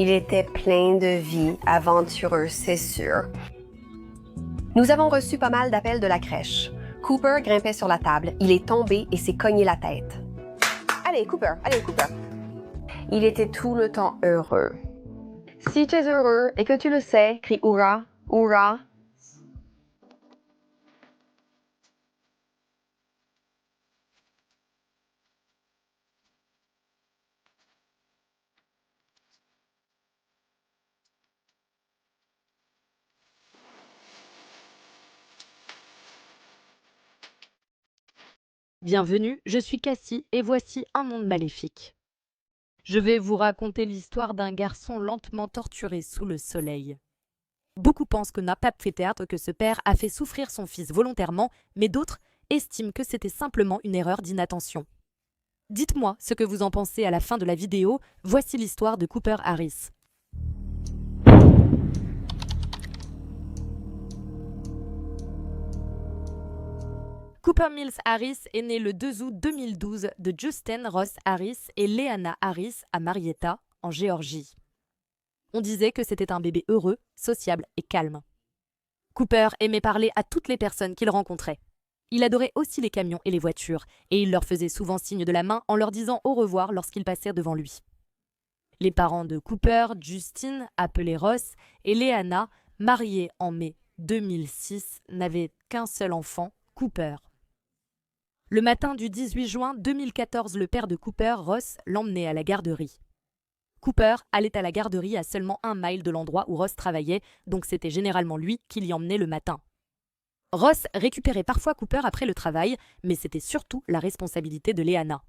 Il était plein de vie, aventureux, c'est sûr. Nous avons reçu pas mal d'appels de la crèche. Cooper grimpait sur la table, il est tombé et s'est cogné la tête. Allez, Cooper, allez, Cooper. Il était tout le temps heureux. Si tu es heureux et que tu le sais, crie hurrah, hurrah. Bienvenue, je suis Cassie et voici un monde maléfique. Je vais vous raconter l'histoire d'un garçon lentement torturé sous le soleil. Beaucoup pensent que n'a pas fait théâtre, que ce père a fait souffrir son fils volontairement, mais d'autres estiment que c'était simplement une erreur d'inattention. Dites-moi ce que vous en pensez à la fin de la vidéo, voici l'histoire de Cooper Harris. Cooper Mills Harris est né le 2 août 2012 de Justin Ross Harris et Leanna Harris à Marietta, en Géorgie. On disait que c'était un bébé heureux, sociable et calme. Cooper aimait parler à toutes les personnes qu'il rencontrait. Il adorait aussi les camions et les voitures, et il leur faisait souvent signe de la main en leur disant au revoir lorsqu'ils passèrent devant lui. Les parents de Cooper, Justin, appelé Ross, et Leanna, mariés en mai 2006, n'avaient qu'un seul enfant, Cooper. Le matin du 18 juin 2014, le père de Cooper, Ross, l'emmenait à la garderie. Cooper allait à la garderie à seulement 1 mile de l'endroit où Ross travaillait, donc c'était généralement lui qui l'y emmenait le matin. Ross récupérait parfois Cooper après le travail, mais c'était surtout la responsabilité de Leanna.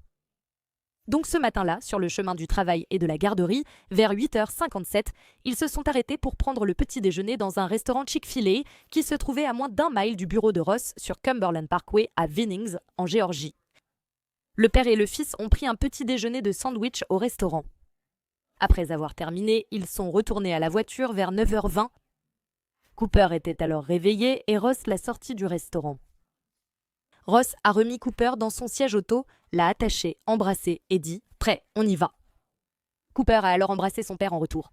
Donc ce matin-là, sur le chemin du travail et de la garderie, vers 8h57, ils se sont arrêtés pour prendre le petit déjeuner dans un restaurant Chick-fil-A qui se trouvait à moins d'1 mile du bureau de Ross sur Cumberland Parkway à Vinnings, en Géorgie. Le père et le fils ont pris un petit déjeuner de sandwich au restaurant. Après avoir terminé, ils sont retournés à la voiture vers 9h20. Cooper était alors réveillé et Ross l'a sorti du restaurant. Ross a remis Cooper dans son siège auto, l'a attaché, embrassé et dit « Prêt, on y va ». Cooper a alors embrassé son père en retour.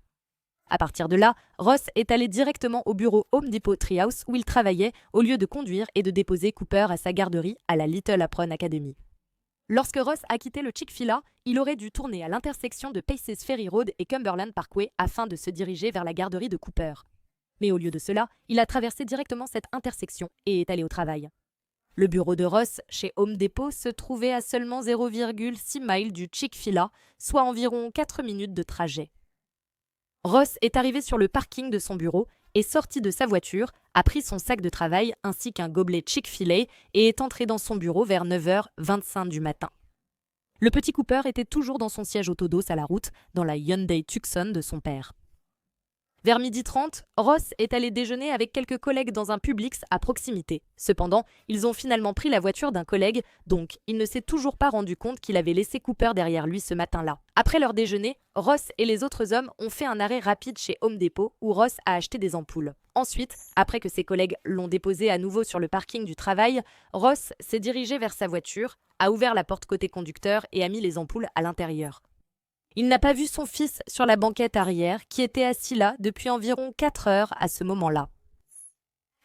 À partir de là, Ross est allé directement au bureau Home Depot Treehouse où il travaillait au lieu de conduire et de déposer Cooper à sa garderie à la Little Apron Academy. Lorsque Ross a quitté le Chick-fil-A, il aurait dû tourner à l'intersection de Paces Ferry Road et Cumberland Parkway afin de se diriger vers la garderie de Cooper. Mais au lieu de cela, il a traversé directement cette intersection et est allé au travail. Le bureau de Ross, chez Home Depot, se trouvait à seulement 0,6 miles du Chick-fil-A, soit environ 4 minutes de trajet. Ross est arrivé sur le parking de son bureau, est sorti de sa voiture, a pris son sac de travail ainsi qu'un gobelet Chick-fil-A et est entré dans son bureau vers 9h25 du matin. Le petit Cooper était toujours dans son siège autodos à la route, dans la Hyundai Tucson de son père. Vers 12h30, Ross est allé déjeuner avec quelques collègues dans un Publix à proximité. Cependant, ils ont finalement pris la voiture d'un collègue, donc il ne s'est toujours pas rendu compte qu'il avait laissé Cooper derrière lui ce matin-là. Après leur déjeuner, Ross et les autres hommes ont fait un arrêt rapide chez Home Depot où Ross a acheté des ampoules. Ensuite, après que ses collègues l'ont déposé à nouveau sur le parking du travail, Ross s'est dirigé vers sa voiture, a ouvert la porte côté conducteur et a mis les ampoules à l'intérieur. Il n'a pas vu son fils sur la banquette arrière, qui était assis là depuis environ 4 heures à ce moment-là.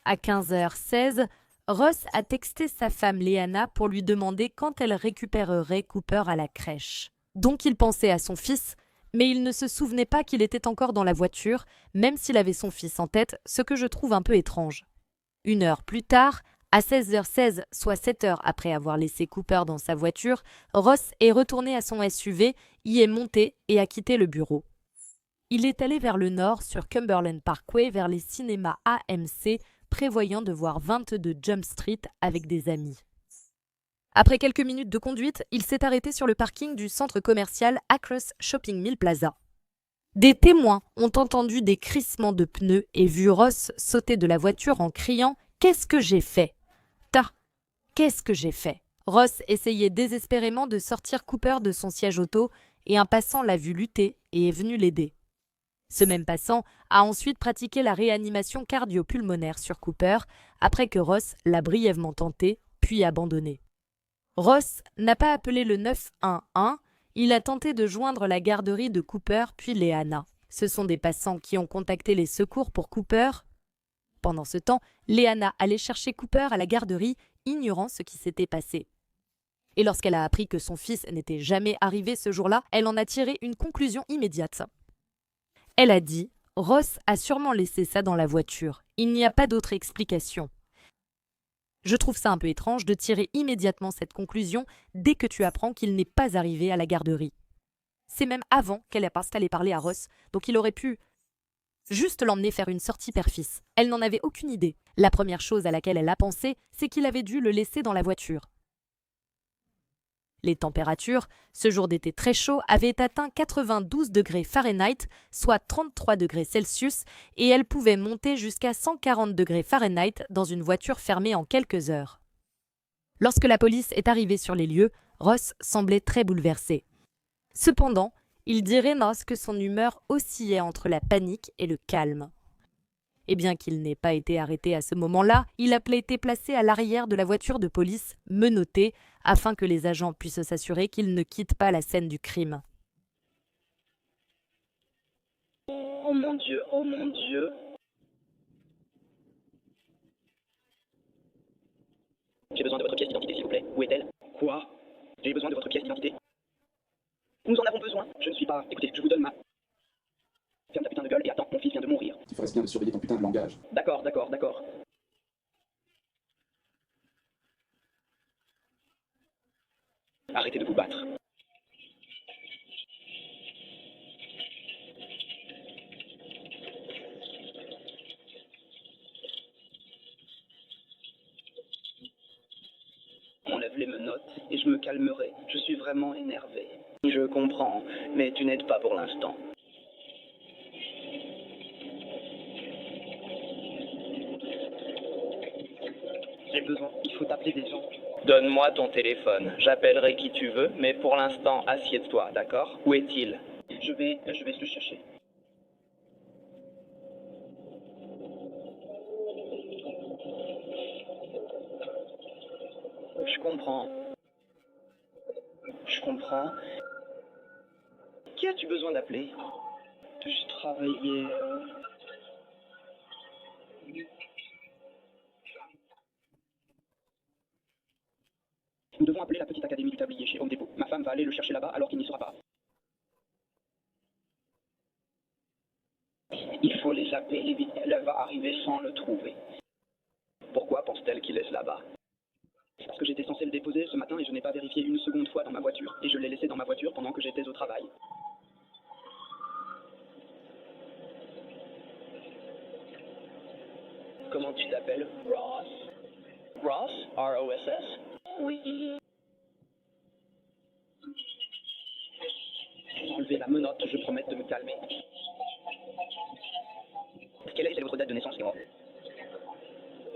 À 15h16, Ross a texté sa femme Leanna pour lui demander quand elle récupérerait Cooper à la crèche. Donc il pensait à son fils, mais il ne se souvenait pas qu'il était encore dans la voiture, même s'il avait son fils en tête, ce que je trouve un peu étrange. 1 heure plus tard, à 16h16, soit 7 heures après avoir laissé Cooper dans sa voiture, Ross est retourné à son SUV, y est monté et a quitté le bureau. Il est allé vers le nord sur Cumberland Parkway vers les cinémas AMC, prévoyant de voir 22 Jump Street avec des amis. Après quelques minutes de conduite, il s'est arrêté sur le parking du centre commercial Across Shopping Mill Plaza. Des témoins ont entendu des crissements de pneus et vu Ross sauter de la voiture en criant « Qu'est-ce que j'ai fait ?» Qu'est-ce que j'ai fait? Ross essayait désespérément de sortir Cooper de son siège auto et un passant l'a vu lutter et est venu l'aider. Ce même passant a ensuite pratiqué la réanimation cardio-pulmonaire sur Cooper après que Ross l'a brièvement tenté puis abandonné. Ross n'a pas appelé le 911, il a tenté de joindre la garderie de Cooper puis Leanna. Ce sont des passants qui ont contacté les secours pour Cooper. Pendant ce temps, Leanna allait chercher Cooper à la garderie, ignorant ce qui s'était passé. Et lorsqu'elle a appris que son fils n'était jamais arrivé ce jour-là, elle en a tiré une conclusion immédiate. Elle a dit « Ross a sûrement laissé ça dans la voiture. Il n'y a pas d'autre explication. » Je trouve ça un peu étrange de tirer immédiatement cette conclusion dès que tu apprends qu'il n'est pas arrivé à la garderie. C'est même avant qu'elle ait allé parler à Ross, donc il aurait pu juste l'emmener faire une sortie père-fils. Elle n'en avait aucune idée. La première chose à laquelle elle a pensé, c'est qu'il avait dû le laisser dans la voiture. Les températures, ce jour d'été très chaud, avaient atteint 92 degrés Fahrenheit, soit 33 degrés Celsius, et elles pouvaient monter jusqu'à 140 degrés Fahrenheit dans une voiture fermée en quelques heures. Lorsque la police est arrivée sur les lieux, Ross semblait très bouleversé. Cependant, il dit Reynolds que son humeur oscillait entre la panique et le calme. Et bien qu'il n'ait pas été arrêté à ce moment-là, il a été placé à l'arrière de la voiture de police, menotté, afin que les agents puissent s'assurer qu'il ne quitte pas la scène du crime. Oh mon Dieu, oh mon Dieu. J'ai besoin de votre pièce d'identité, s'il vous plaît. Où est-elle? Quoi? J'ai besoin de votre pièce d'identité. Nous en avons besoin. Je ne suis pas... Écoutez, je vous donne ma... Ferme ta putain de gueule et attends, mon fils vient de mourir. Il faudrait bien de surveiller ton putain de langage. D'accord. Arrêtez de vous battre. Enlève les menottes et je me calmerai. Je suis vraiment énervé. Je comprends, mais tu n'aides pas pour l'instant. J'ai besoin, il faut appeler des gens. Donne-moi ton téléphone. J'appellerai qui tu veux, mais pour l'instant, assieds-toi, d'accord? Où est-il? Je vais le chercher. Je comprends. Qui as-tu besoin d'appeler? Je travaillais... Nous devons appeler la petite académie du tablier chez Home Depot. Ma femme va aller le chercher là-bas alors qu'il n'y sera pas. Il faut les appeler vite. Elle va arriver sans le trouver. Pourquoi pense-t-elle qu'il laisse là-bas? Parce que j'étais censé le déposer ce matin et je n'ai pas vérifié une seconde fois dans ma voiture. Et je l'ai laissé dans ma voiture pendant que j'étais au travail. Comment tu t'appelles? Ross. Ross? R-O-S-S? Oui. Je vais enlever la menotte, je promets de me calmer. Quelle est votre date de naissance, Léon?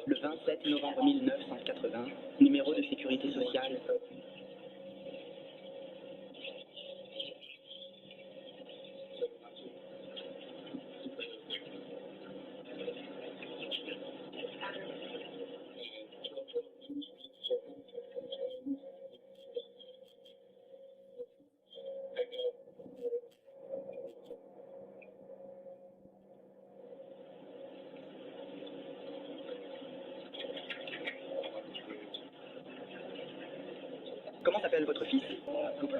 Le 27 novembre 1980, numéro de sécurité sociale. Comment s'appelle votre fils? Cooper.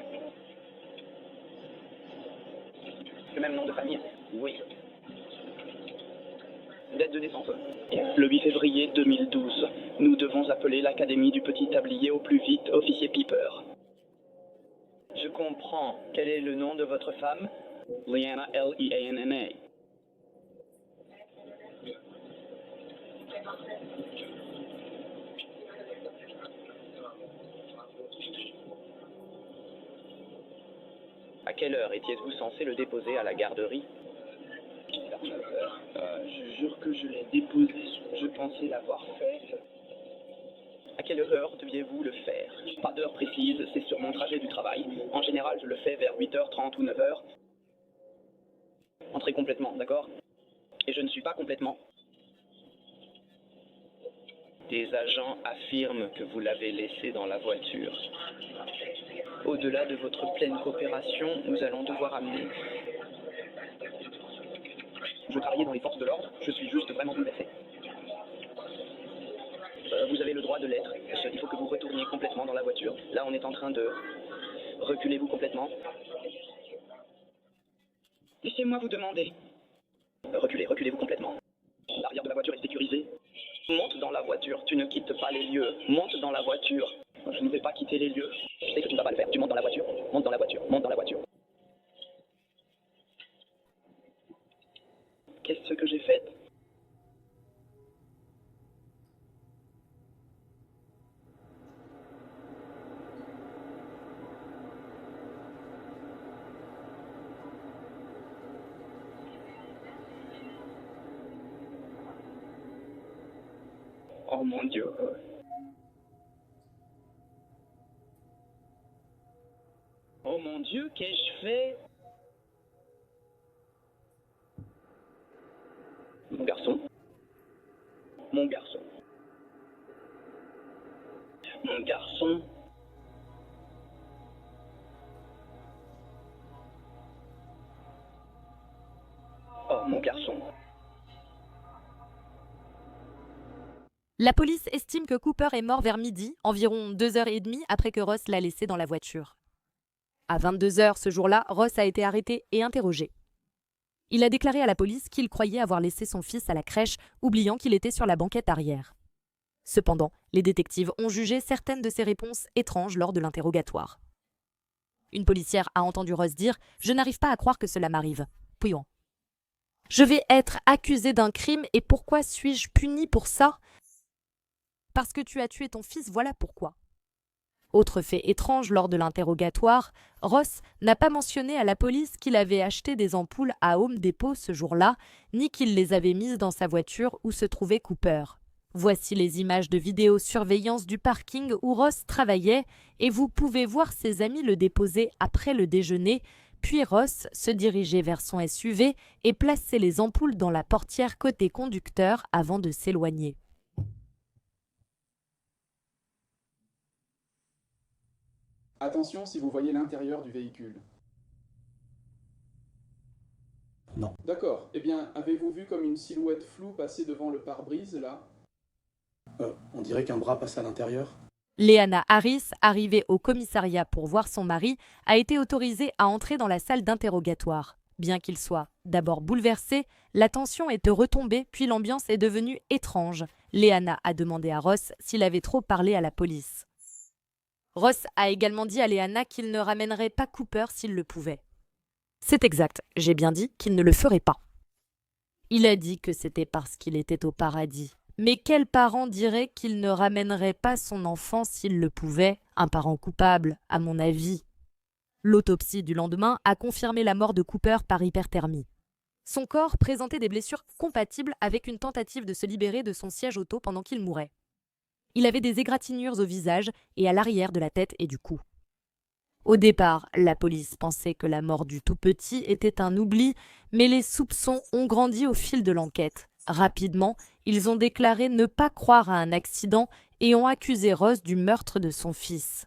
Le même nom de famille? Oui. Date de naissance? Le 8 février 2012. Nous devons appeler l'académie du petit tablier au plus vite, officier Piper. Je comprends. Quel est le nom de votre femme? Leanna, L-E-A-N-N-A. À quelle heure étiez-vous censé le déposer à la garderie? Vers 9 heures. Je jure que je l'ai déposé. Je pensais l'avoir fait. À quelle heure deviez-vous le faire? Pas d'heure précise, c'est sur mon trajet du travail. En général, je le fais vers 8h30 ou 9h. Entrez complètement, d'accord? Et je ne suis pas complètement. Des agents affirment que vous l'avez laissé dans la voiture. Au-delà de votre pleine coopération, nous allons devoir amener... Je travaillais dans les forces de l'ordre, je suis juste vraiment bouleversé. Vous avez le droit de l'être. Il faut que vous retourniez complètement dans la voiture. Là, on est en train de... Reculez-vous complètement. Laissez-moi vous demander. Reculez-vous complètement. L'arrière de la voiture est sécurisé. Monte dans la voiture, tu ne quittes pas les lieux. Monte dans la voiture. Je ne vais pas quitter les lieux. Je sais que tu ne vas pas le faire. Tu montes dans la voiture. Monte dans la voiture. Monte dans la voiture. Qu'est-ce que j'ai fait? Oh mon Dieu. Oh mon Dieu, qu'ai-je fait? Mon garçon. Mon garçon. Mon garçon. Oh mon garçon. La police estime que Cooper est mort vers midi, environ 2h30 après que Ross l'a laissé dans la voiture. À 22h ce jour-là, Ross a été arrêté et interrogé. Il a déclaré à la police qu'il croyait avoir laissé son fils à la crèche, oubliant qu'il était sur la banquette arrière. Cependant, les détectives ont jugé certaines de ses réponses étranges lors de l'interrogatoire. Une policière a entendu Ross dire « Je n'arrive pas à croire que cela m'arrive. » Puis « Je vais être accusé d'un crime et pourquoi suis-je puni pour ça ? Parce que tu as tué ton fils, voilà pourquoi. » Autre fait étrange lors de l'interrogatoire, Ross n'a pas mentionné à la police qu'il avait acheté des ampoules à Home Depot ce jour-là, ni qu'il les avait mises dans sa voiture où se trouvait Cooper. Voici les images de vidéosurveillance du parking où Ross travaillait et vous pouvez voir ses amis le déposer après le déjeuner, puis Ross se diriger vers son SUV et placer les ampoules dans la portière côté conducteur avant de s'éloigner. Attention si vous voyez l'intérieur du véhicule. Non. D'accord. Eh bien, avez-vous vu comme une silhouette floue passer devant le pare-brise, là? On dirait qu'un bras passe à l'intérieur. Leanna Harris, arrivée au commissariat pour voir son mari, a été autorisée à entrer dans la salle d'interrogatoire. Bien qu'il soit d'abord bouleversé, la tension est retombée puis l'ambiance est devenue étrange. Leanna a demandé à Ross s'il avait trop parlé à la police. Ross a également dit à Leanna qu'il ne ramènerait pas Cooper s'il le pouvait. C'est exact, j'ai bien dit qu'il ne le ferait pas. Il a dit que c'était parce qu'il était au paradis. Mais quel parent dirait qu'il ne ramènerait pas son enfant s'il le pouvait? Un parent coupable, à mon avis. L'autopsie du lendemain a confirmé la mort de Cooper par hyperthermie. Son corps présentait des blessures compatibles avec une tentative de se libérer de son siège auto pendant qu'il mourait. Il avait des égratignures au visage et à l'arrière de la tête et du cou. Au départ, la police pensait que la mort du tout-petit était un oubli, mais les soupçons ont grandi au fil de l'enquête. Rapidement, ils ont déclaré ne pas croire à un accident et ont accusé Ross du meurtre de son fils.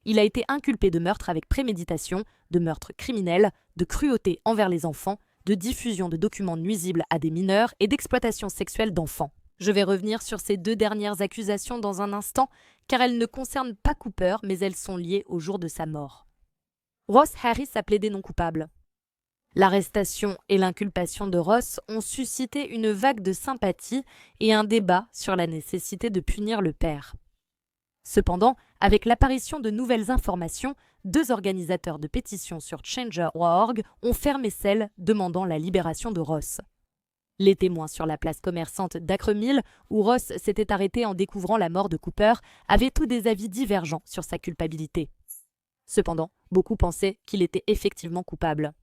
Il a été inculpé de meurtre avec préméditation, de meurtre criminel, de cruauté envers les enfants, de diffusion de documents nuisibles à des mineurs et d'exploitation sexuelle d'enfants. Je vais revenir sur ces deux dernières accusations dans un instant, car elles ne concernent pas Cooper, mais elles sont liées au jour de sa mort. Ross Harris a plaidé non coupable. L'arrestation et l'inculpation de Ross ont suscité une vague de sympathie et un débat sur la nécessité de punir le père. Cependant, avec l'apparition de nouvelles informations, deux organisateurs de pétitions sur Change.org ont fermé celle demandant la libération de Ross. Les témoins sur la place commerçante d'Acremill, où Ross s'était arrêté en découvrant la mort de Cooper, avaient tous des avis divergents sur sa culpabilité. Cependant, beaucoup pensaient qu'il était effectivement coupable.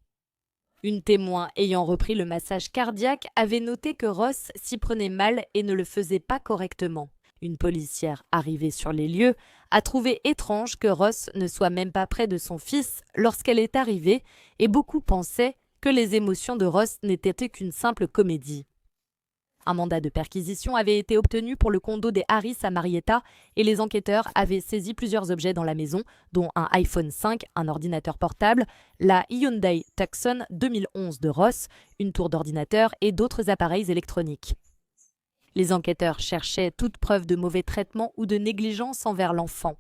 Une témoin ayant repris le massage cardiaque avait noté que Ross s'y prenait mal et ne le faisait pas correctement. Une policière arrivée sur les lieux a trouvé étrange que Ross ne soit même pas près de son fils lorsqu'elle est arrivée et beaucoup pensaient que les émotions de Ross n'étaient qu'une simple comédie. Un mandat de perquisition avait été obtenu pour le condo des Harris à Marietta et les enquêteurs avaient saisi plusieurs objets dans la maison, dont un iPhone 5, un ordinateur portable, la Hyundai Tucson 2011 de Ross, une tour d'ordinateur et d'autres appareils électroniques. Les enquêteurs cherchaient toute preuve de mauvais traitement ou de négligence envers l'enfant.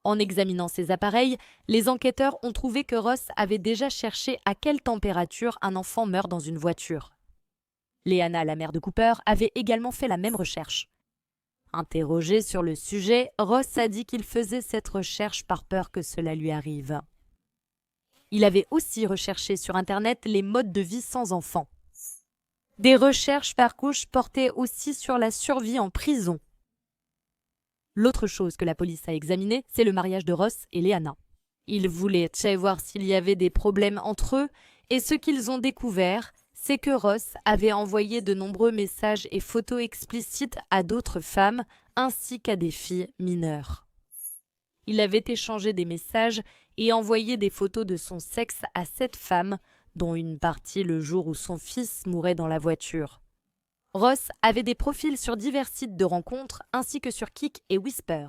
En examinant ces appareils, les enquêteurs ont trouvé que Ross avait déjà cherché à quelle température un enfant meurt dans une voiture. Leanna, la mère de Cooper, avait également fait la même recherche. Interrogé sur le sujet, Ross a dit qu'il faisait cette recherche par peur que cela lui arrive. Il avait aussi recherché sur Internet les modes de vie sans enfants. Des recherches par couche portaient aussi sur la survie en prison. L'autre chose que la police a examinée, c'est le mariage de Ross et Leanna. Ils voulaient savoir s'il y avait des problèmes entre eux, et ce qu'ils ont découvert, c'est que Ross avait envoyé de nombreux messages et photos explicites à d'autres femmes ainsi qu'à des filles mineures. Il avait échangé des messages et envoyé des photos de son sexe à 7 femmes, dont une partie le jour où son fils mourait dans la voiture. Ross avait des profils sur divers sites de rencontres ainsi que sur Kik et Whisper.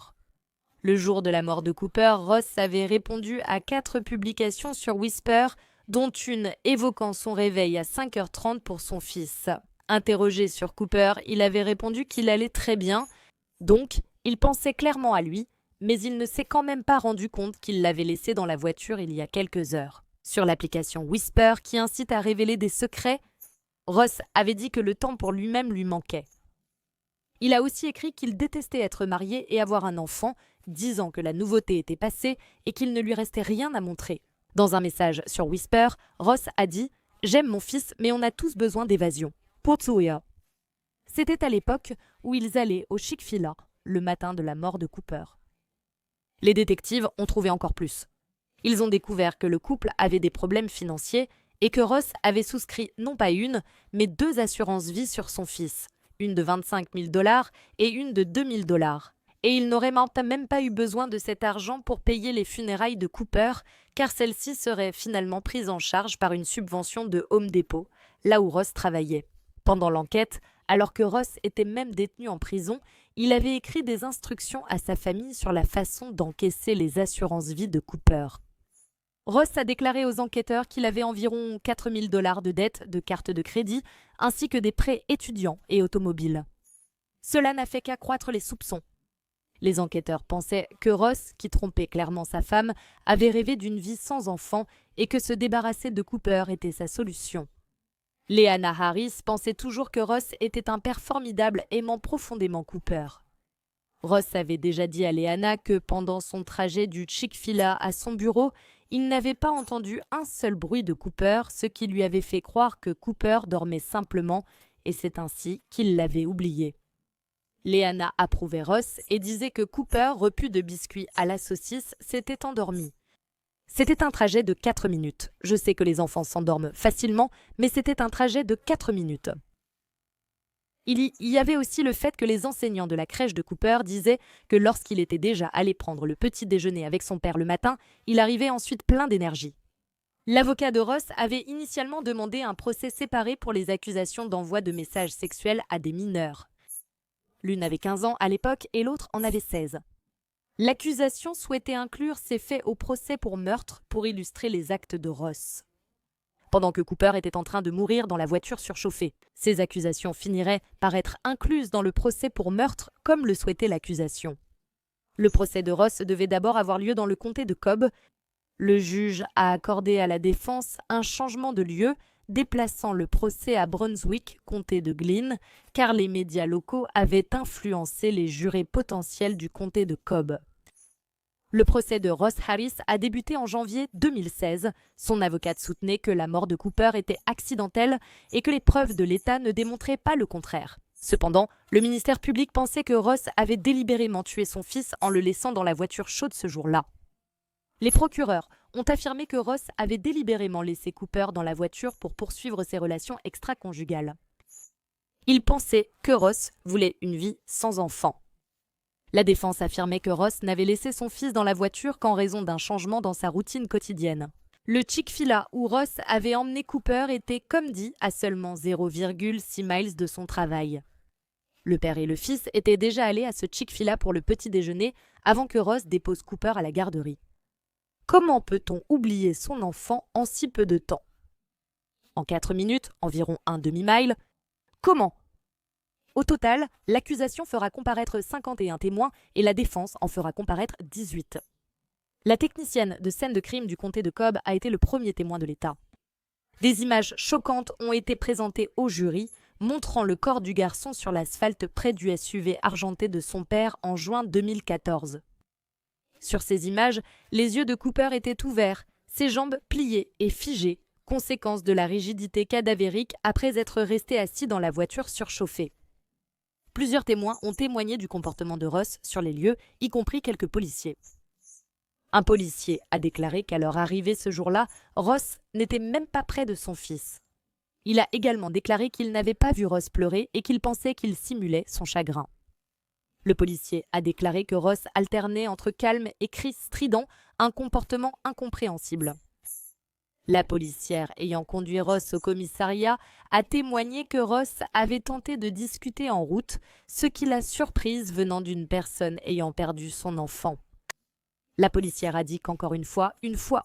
Le jour de la mort de Cooper, Ross avait répondu à 4 publications sur Whisper, dont une évoquant son réveil à 5h30 pour son fils. Interrogé sur Cooper, il avait répondu qu'il allait très bien, donc il pensait clairement à lui, mais il ne s'est quand même pas rendu compte qu'il l'avait laissé dans la voiture il y a quelques heures. Sur l'application Whisper, qui incite à révéler des secrets, Ross avait dit que le temps pour lui-même lui manquait. Il a aussi écrit qu'il détestait être marié et avoir un enfant, disant que la nouveauté était passée et qu'il ne lui restait rien à montrer. Dans un message sur Whisper, Ross a dit « J'aime mon fils, mais on a tous besoin d'évasion. Potsuya ». C'était à l'époque où ils allaient au Chick-fil-A, le matin de la mort de Cooper. Les détectives ont trouvé encore plus. Ils ont découvert que le couple avait des problèmes financiers et que Ross avait souscrit non pas une, mais 2 assurances-vie sur son fils, une de 25 000 $ et une de 2 000 $. Et il n'aurait même pas eu besoin de cet argent pour payer les funérailles de Cooper, car celle-ci serait finalement prise en charge par une subvention de Home Depot, là où Ross travaillait. Pendant l'enquête, alors que Ross était même détenu en prison, il avait écrit des instructions à sa famille sur la façon d'encaisser les assurances-vie de Cooper. Ross a déclaré aux enquêteurs qu'il avait environ 4 000 $ de dettes de cartes de crédit, ainsi que des prêts étudiants et automobiles. Cela n'a fait qu'accroître les soupçons. Les enquêteurs pensaient que Ross, qui trompait clairement sa femme, avait rêvé d'une vie sans enfant et que se débarrasser de Cooper était sa solution. Leanna Harris pensait toujours que Ross était un père formidable aimant profondément Cooper. Ross avait déjà dit à Leanna que pendant son trajet du Chick-fil-A à son bureau, il n'avait pas entendu un seul bruit de Cooper, ce qui lui avait fait croire que Cooper dormait simplement et c'est ainsi qu'il l'avait oublié. Leanna approuvait Ross et disait que Cooper, repu de biscuits à la saucisse, s'était endormi. C'était un trajet de 4 minutes. Je sais que les enfants s'endorment facilement, mais c'était un trajet de 4 minutes. Il y avait aussi le fait que les enseignants de la crèche de Cooper disaient que lorsqu'il était déjà allé prendre le petit déjeuner avec son père le matin, il arrivait ensuite plein d'énergie. L'avocat de Ross avait initialement demandé un procès séparé pour les accusations d'envoi de messages sexuels à des mineurs. L'une avait 15 ans à l'époque et l'autre en avait 16. L'accusation souhaitait inclure ces faits au procès pour meurtre pour illustrer les actes de Ross. Pendant que Cooper était en train de mourir dans la voiture surchauffée, ces accusations finiraient par être incluses dans le procès pour meurtre comme le souhaitait l'accusation. Le procès de Ross devait d'abord avoir lieu dans le comté de Cobb. Le juge a accordé à la défense un changement de lieu, déplaçant le procès à Brunswick, comté de Glynn, car les médias locaux avaient influencé les jurés potentiels du comté de Cobb. Le procès de Ross Harris a débuté en janvier 2016. Son avocate soutenait que la mort de Cooper était accidentelle et que les preuves de l'État ne démontraient pas le contraire. Cependant, le ministère public pensait que Ross avait délibérément tué son fils en le laissant dans la voiture chaude ce jour-là. Les procureurs ont affirmé que Ross avait délibérément laissé Cooper dans la voiture pour poursuivre ses relations extra-conjugales. Ils pensaient que Ross voulait une vie sans enfant. La défense affirmait que Ross n'avait laissé son fils dans la voiture qu'en raison d'un changement dans sa routine quotidienne. Le Chick-fil-A où Ross avait emmené Cooper était, comme dit, à seulement 0,6 miles de son travail. Le père et le fils étaient déjà allés à ce Chick-fil-A pour le petit déjeuner avant que Ross dépose Cooper à la garderie. Comment peut-on oublier son enfant en si peu de temps? En 4 minutes, environ un demi-mile. Comment? Au total, l'accusation fera comparaître 51 témoins et la défense en fera comparaître 18. La technicienne de scène de crime du comté de Cobb a été le premier témoin de l'État. Des images choquantes ont été présentées au jury, montrant le corps du garçon sur l'asphalte près du SUV argenté de son père en juin 2014. Sur ces images, les yeux de Cooper étaient ouverts, ses jambes pliées et figées, conséquence de la rigidité cadavérique après être resté assis dans la voiture surchauffée. Plusieurs témoins ont témoigné du comportement de Ross sur les lieux, y compris quelques policiers. Un policier a déclaré qu'à leur arrivée ce jour-là, Ross n'était même pas près de son fils. Il a également déclaré qu'il n'avait pas vu Ross pleurer et qu'il pensait qu'il simulait son chagrin. Le policier a déclaré que Ross alternait entre calme et cris stridents, un comportement incompréhensible. La policière ayant conduit Ross au commissariat a témoigné que Ross avait tenté de discuter en route, ce qui l'a surprise venant d'une personne ayant perdu son enfant. La policière a dit qu'encore une fois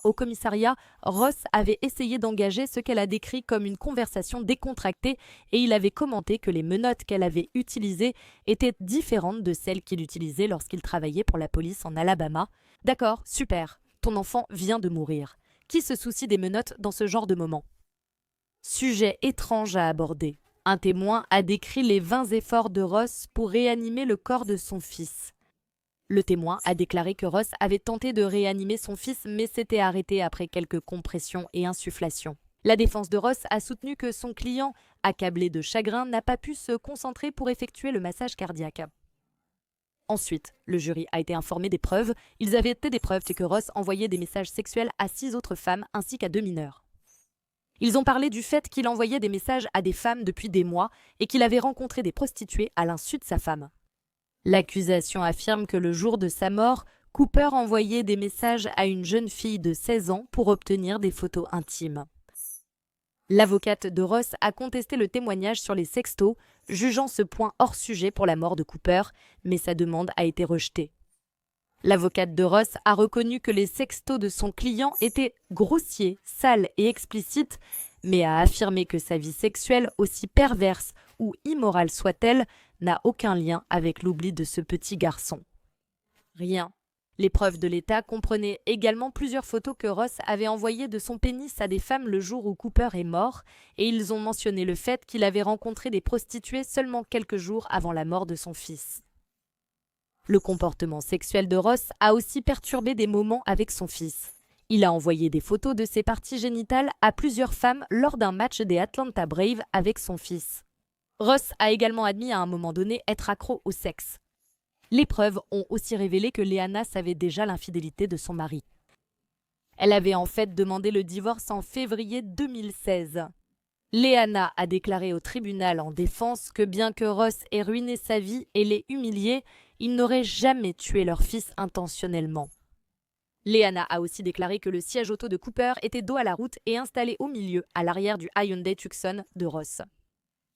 au commissariat, Ross avait essayé d'engager ce qu'elle a décrit comme une conversation décontractée et il avait commenté que les menottes qu'elle avait utilisées étaient différentes de celles qu'il utilisait lorsqu'il travaillait pour la police en Alabama. « D'accord, super, ton enfant vient de mourir. Qui se soucie des menottes dans ce genre de moment ?» Sujet étrange à aborder. Un témoin a décrit les vains efforts de Ross pour réanimer le corps de son fils. Le témoin a déclaré que Ross avait tenté de réanimer son fils mais s'était arrêté après quelques compressions et insufflations. La défense de Ross a soutenu que son client, accablé de chagrin, n'a pas pu se concentrer pour effectuer le massage cardiaque. Ensuite, le jury a été informé des preuves. Ils avaient été des preuves que Ross envoyait des messages sexuels à 6 autres femmes ainsi qu'à 2 mineurs. Ils ont parlé du fait qu'il envoyait des messages à des femmes depuis des mois et qu'il avait rencontré des prostituées à l'insu de sa femme. L'accusation affirme que le jour de sa mort, Cooper envoyait des messages à une jeune fille de 16 ans pour obtenir des photos intimes. L'avocate de Ross a contesté le témoignage sur les sextos, jugeant ce point hors sujet pour la mort de Cooper, mais sa demande a été rejetée. L'avocate de Ross a reconnu que les sextos de son client étaient grossiers, sales et explicites, mais a affirmé que sa vie sexuelle, aussi perverse ou immorale soit-elle, n'a aucun lien avec l'oubli de ce petit garçon. Rien. Les preuves de l'État comprenaient également plusieurs photos que Ross avait envoyées de son pénis à des femmes le jour où Cooper est mort, et ils ont mentionné le fait qu'il avait rencontré des prostituées seulement quelques jours avant la mort de son fils. Le comportement sexuel de Ross a aussi perturbé des moments avec son fils. Il a envoyé des photos de ses parties génitales à plusieurs femmes lors d'un match des Atlanta Braves avec son fils. Ross a également admis à un moment donné être accro au sexe. Les preuves ont aussi révélé que Leanna savait déjà l'infidélité de son mari. Elle avait en fait demandé le divorce en février 2016. Leanna a déclaré au tribunal en défense que bien que Ross ait ruiné sa vie et l'ait humiliée, il n'aurait jamais tué leur fils intentionnellement. Leanna a aussi déclaré que le siège auto de Cooper était dos à la route et installé au milieu, à l'arrière du Hyundai Tucson de Ross.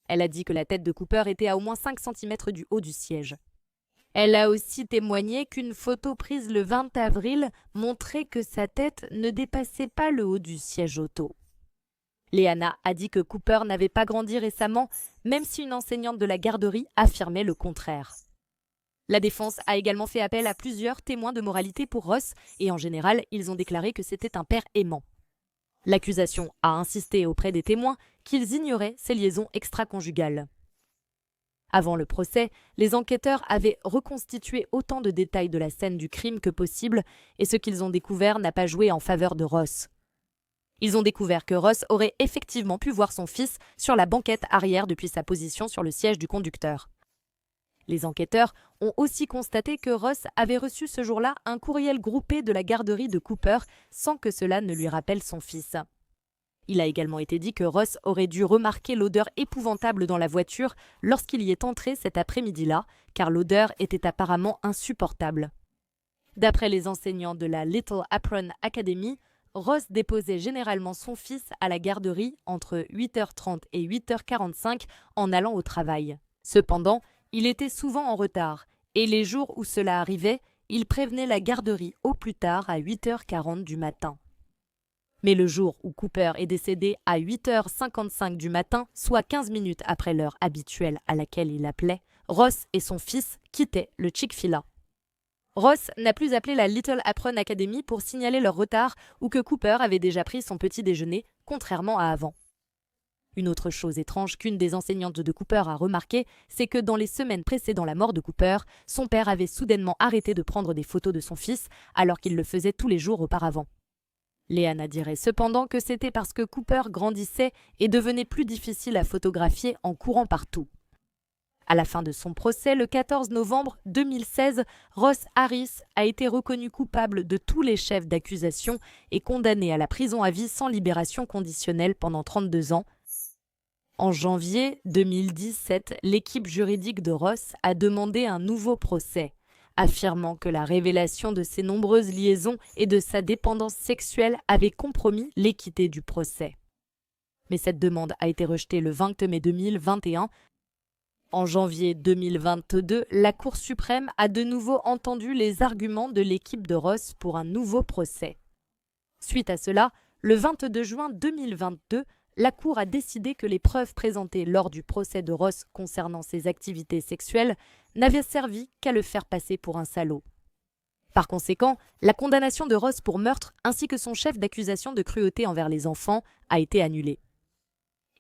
Elle a dit que la tête de Cooper était à au moins 5 cm du haut du siège. Elle a aussi témoigné qu'une photo prise le 20 avril montrait que sa tête ne dépassait pas le haut du siège auto. Leanna a dit que Cooper n'avait pas grandi récemment, même si une enseignante de la garderie affirmait le contraire. La défense a également fait appel à plusieurs témoins de moralité pour Ross et en général, ils ont déclaré que c'était un père aimant. L'accusation a insisté auprès des témoins qu'ils ignoraient ces liaisons extra-conjugales. Avant le procès, les enquêteurs avaient reconstitué autant de détails de la scène du crime que possible et ce qu'ils ont découvert n'a pas joué en faveur de Ross. Ils ont découvert que Ross aurait effectivement pu voir son fils sur la banquette arrière depuis sa position sur le siège du conducteur. Les enquêteurs ont aussi constaté que Ross avait reçu ce jour-là un courriel groupé de la garderie de Cooper sans que cela ne lui rappelle son fils. Il a également été dit que Ross aurait dû remarquer l'odeur épouvantable dans la voiture lorsqu'il y est entré cet après-midi-là, car l'odeur était apparemment insupportable. D'après les enseignants de la Little Apron Academy, Ross déposait généralement son fils à la garderie entre 8h30 et 8h45 en allant au travail. Cependant, il était souvent en retard, et les jours où cela arrivait, il prévenait la garderie au plus tard à 8h40 du matin. Mais le jour où Cooper est décédé à 8h55 du matin, soit 15 minutes après l'heure habituelle à laquelle il appelait, Ross et son fils quittaient le Chick-fil-A. Ross n'a plus appelé la Little Apron Academy pour signaler leur retard ou que Cooper avait déjà pris son petit déjeuner, contrairement à avant. Une autre chose étrange qu'une des enseignantes de Cooper a remarqué, c'est que dans les semaines précédant la mort de Cooper, son père avait soudainement arrêté de prendre des photos de son fils alors qu'il le faisait tous les jours auparavant. Leanna dirait cependant que c'était parce que Cooper grandissait et devenait plus difficile à photographier en courant partout. À la fin de son procès, le 14 novembre 2016, Ross Harris a été reconnu coupable de tous les chefs d'accusation et condamné à la prison à vie sans libération conditionnelle pendant 32 ans. En janvier 2017, l'équipe juridique de Ross a demandé un nouveau procès, affirmant que la révélation de ses nombreuses liaisons et de sa dépendance sexuelle avait compromis l'équité du procès. Mais cette demande a été rejetée le 20 mai 2021. En janvier 2022, la Cour suprême a de nouveau entendu les arguments de l'équipe de Ross pour un nouveau procès. Suite à cela, le 22 juin 2022, la Cour a décidé que les preuves présentées lors du procès de Ross concernant ses activités sexuelles n'avaient servi qu'à le faire passer pour un salaud. Par conséquent, la condamnation de Ross pour meurtre ainsi que son chef d'accusation de cruauté envers les enfants a été annulée.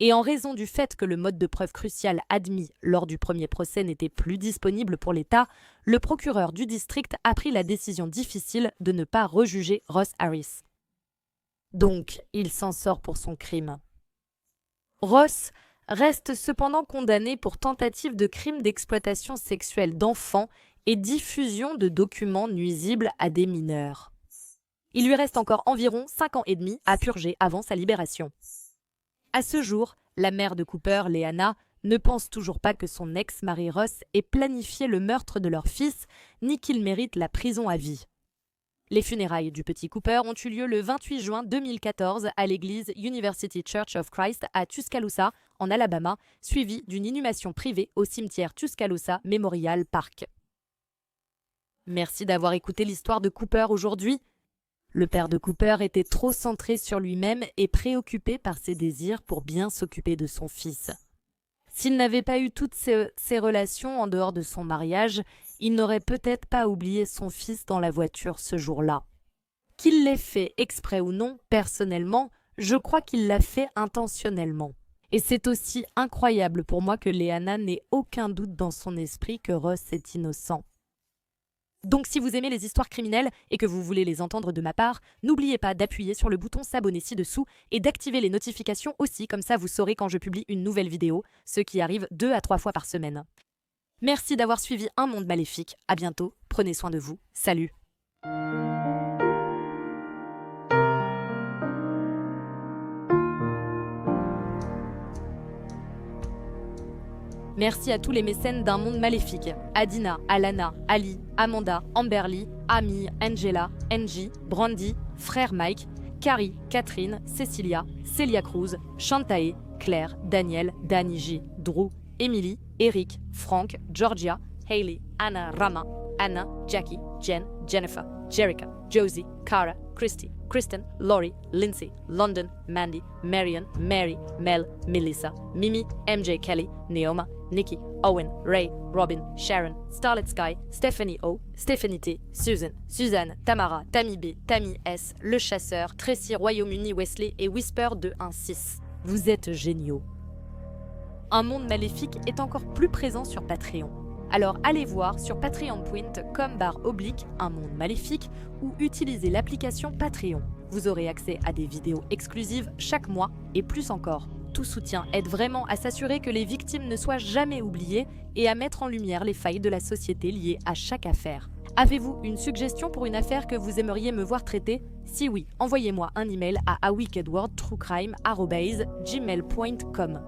Et en raison du fait que le mode de preuve crucial admis lors du premier procès n'était plus disponible pour l'État, le procureur du district a pris la décision difficile de ne pas rejuger Ross Harris. Donc, il s'en sort pour son crime. Ross reste cependant condamné pour tentative de crime d'exploitation sexuelle d'enfants et diffusion de documents nuisibles à des mineurs. Il lui reste encore environ 5 ans et demi à purger avant sa libération. À ce jour, la mère de Cooper, Leanna, ne pense toujours pas que son ex-mari Ross ait planifié le meurtre de leur fils, ni qu'il mérite la prison à vie. Les funérailles du petit Cooper ont eu lieu le 28 juin 2014 à l'église University Church of Christ à Tuscaloosa, en Alabama, suivies d'une inhumation privée au cimetière Tuscaloosa Memorial Park. Merci d'avoir écouté l'histoire de Cooper aujourd'hui. Le père de Cooper était trop centré sur lui-même et préoccupé par ses désirs pour bien s'occuper de son fils. S'il n'avait pas eu toutes ces relations en dehors de son mariage, il n'aurait peut-être pas oublié son fils dans la voiture ce jour-là. Qu'il l'ait fait exprès ou non, personnellement, je crois qu'il l'a fait intentionnellement. Et c'est aussi incroyable pour moi que Leanna n'ait aucun doute dans son esprit que Ross est innocent. Donc si vous aimez les histoires criminelles et que vous voulez les entendre de ma part, n'oubliez pas d'appuyer sur le bouton s'abonner ci-dessous et d'activer les notifications aussi, comme ça vous saurez quand je publie une nouvelle vidéo, ce qui arrive 2 à 3 fois par semaine. Merci d'avoir suivi Un Monde Maléfique, à bientôt, prenez soin de vous, salut. Merci à tous les mécènes d'Un Monde Maléfique. Adina, Alana, Ali, Amanda, Amberly, Amy, Angela, Angie, Brandy, Frère Mike, Carrie, Catherine, Cecilia, Celia Cruz, Shantae, Claire, Daniel, Danny J, Drew, Emily, Eric, Frank, Georgia, Hailey, Anna, Rama, Anna, Jackie, Jen, Jennifer, Jerica, Josie, Cara, Christy, Kristen, Laurie, Lindsay, London, Mandy, Marion, Mary, Mel, Melissa, Mimi, MJ Kelly, Neoma, Nikki, Owen, Ray, Robin, Sharon, Starlet Sky, Stephanie O, Stephanie T, Susan, Suzanne, Tamara, Tammy B, Tammy S, Le Chasseur, Tracy, Royaume-Uni, Wesley et Whisper 216. Vous êtes géniaux. Un Monde Maléfique est encore plus présent sur Patreon. Alors allez voir sur patreon.com/Un Monde Maléfique ou utilisez l'application Patreon. Vous aurez accès à des vidéos exclusives chaque mois et plus encore. Tout soutien aide vraiment à s'assurer que les victimes ne soient jamais oubliées et à mettre en lumière les failles de la société liées à chaque affaire. Avez-vous une suggestion pour une affaire que vous aimeriez me voir traiter? Si oui, envoyez-moi un email à awickedworldtruecrime@gmail.com.